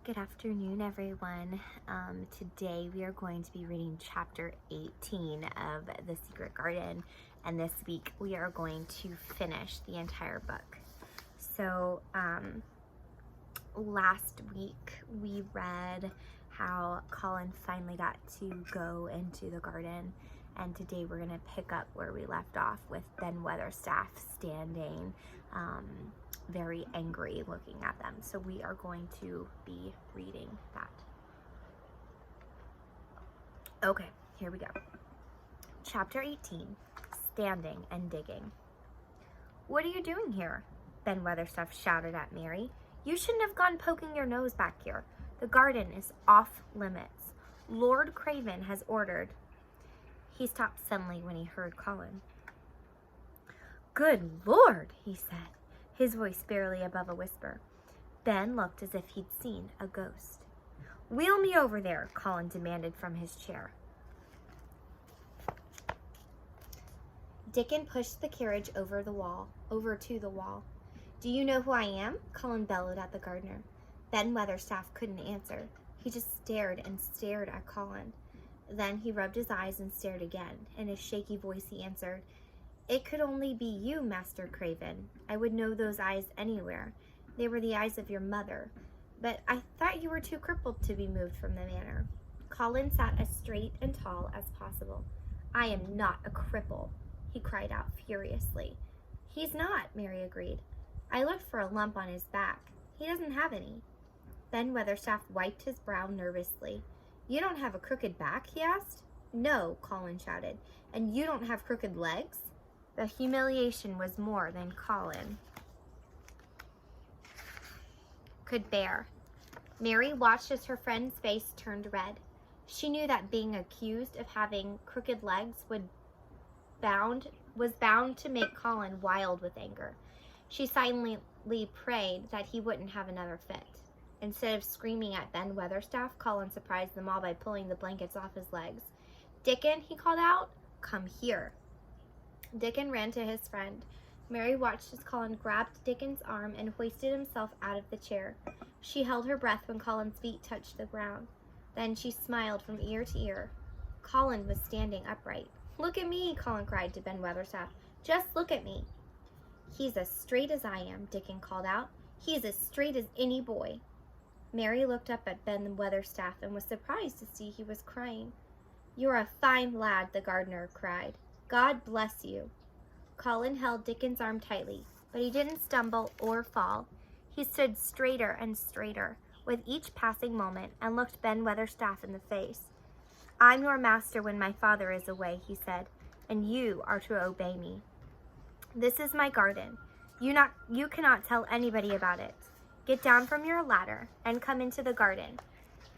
Good afternoon, everyone. Today we are going to be reading chapter 18 of The Secret Garden, and this week we are going to finish the entire book. So, last week we read how Colin finally got to go into the garden, and today we're going to pick up where we left off with Ben Weatherstaff standing very angry looking at them. So we are going to be reading that. Okay, here we go. Chapter 18, Standing and Digging. "What are you doing here?" Ben Weatherstaff shouted at Mary. "You shouldn't have gone poking your nose back here. The garden is off limits. Lord Craven has ordered." He stopped suddenly when he heard Colin. "Good Lord," he said, his voice barely above a whisper. Ben looked as if he'd seen a ghost. "Wheel me over there," Colin demanded from his chair. Dickon pushed the carriage over to the wall. "Do you know who I am?" Colin bellowed at the gardener. Ben Weatherstaff couldn't answer. He just stared and stared at Colin. Then he rubbed his eyes and stared again. In his shaky voice he answered, "It could only be you, Master Craven. I would know those eyes anywhere. They were the eyes of your mother. But I thought you were too crippled to be moved from the manor." Colin sat as straight and tall as possible. "I am not a cripple," he cried out furiously. "He's not," Mary agreed. "I looked for a lump on his back. He doesn't have any." Ben Weatherstaff wiped his brow nervously. "You don't have a crooked back?" he asked. "No," Colin shouted. "And you don't have crooked legs?" The humiliation was more than Colin could bear. Mary watched as her friend's face turned red. She knew that being accused of having crooked legs was bound to make Colin wild with anger. She silently prayed that he wouldn't have another fit. Instead of screaming at Ben Weatherstaff, Colin surprised them all by pulling the blankets off his legs. "Dickon," he called out, "come here." Dickon ran to his friend. Mary watched as Colin grabbed Dickon's arm and hoisted himself out of the chair. She held her breath when Colin's feet touched the ground. Then she smiled from ear to ear. Colin was standing upright. "Look at me," Colin cried to Ben Weatherstaff. "Just look at me." "He's as straight as I am," Dickon called out. "He's as straight as any boy." Mary looked up at Ben Weatherstaff and was surprised to see he was crying. "You're a fine lad," the gardener cried. "God bless you." Colin held Dickon's arm tightly, but he didn't stumble or fall. He stood straighter and straighter with each passing moment and looked Ben Weatherstaff in the face. "I'm your master when my father is away," he said, "and you are to obey me. This is my garden. You cannot tell anybody about it. Get down from your ladder and come into the garden.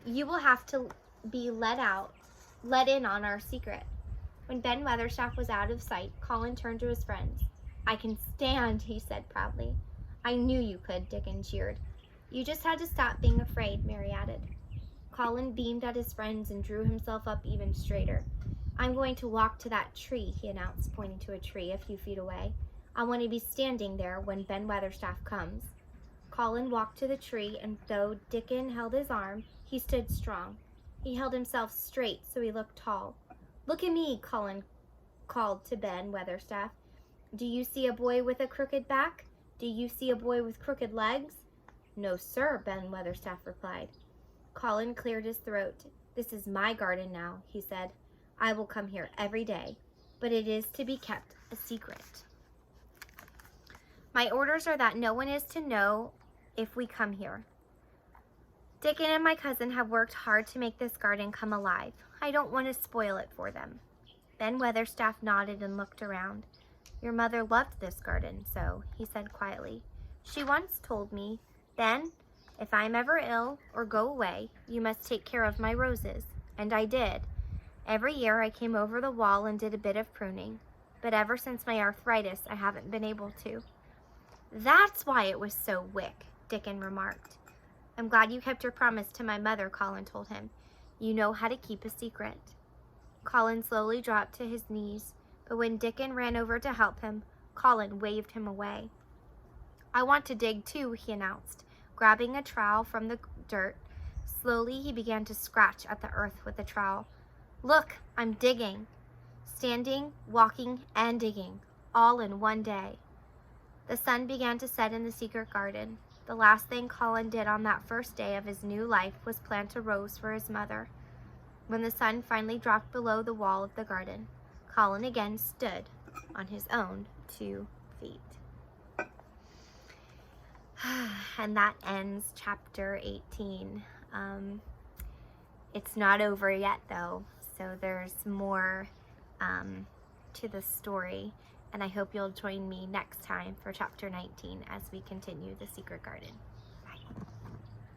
You will have to be let in on our secret." When Ben Weatherstaff was out of sight, Colin turned to his friends. "I can stand," he said proudly. "I knew you could," Dickon cheered. "You just had to stop being afraid," Mary added. Colin beamed at his friends and drew himself up even straighter. "I'm going to walk to that tree," he announced, pointing to a tree a few feet away. "I want to be standing there when Ben Weatherstaff comes." Colin walked to the tree, and though Dickon held his arm, he stood strong. He held himself straight so he looked tall. "Look at me," Colin called to Ben Weatherstaff. "Do you see a boy with a crooked back? Do you see a boy with crooked legs?" "No, sir," Ben Weatherstaff replied. Colin cleared his throat. "This is my garden now," he said. "I will come here every day, but it is to be kept a secret. My orders are that no one is to know if we come here. Dickon and my cousin have worked hard to make this garden come alive. I don't want to spoil it for them." Ben Weatherstaff nodded and looked around. "Your mother loved this garden, so," he said quietly. "She once told me, 'Ben, if I'm ever ill or go away, you must take care of my roses.' And I did. Every year I came over the wall and did a bit of pruning, but ever since my arthritis, I haven't been able to." "That's why it was so wick," Dickon remarked. "I'm glad you kept your promise to my mother," Colin told him. "You know how to keep a secret." Colin slowly dropped to his knees, but when Dickon ran over to help him, Colin waved him away. "I want to dig too," he announced, grabbing a trowel from the dirt Slowly, he began to scratch at the earth with the trowel. Look, I'm digging. Standing, walking, and digging, all in one day. The sun began to set in the secret garden. The last thing Colin did on that first day of his new life was plant a rose for his mother. When the sun finally dropped below the wall of the garden, Colin again stood on his own 2 feet. And that ends chapter 18. It's not over yet, though, so there's more to the story, and I hope you'll join me next time for chapter 19 as we continue The Secret Garden.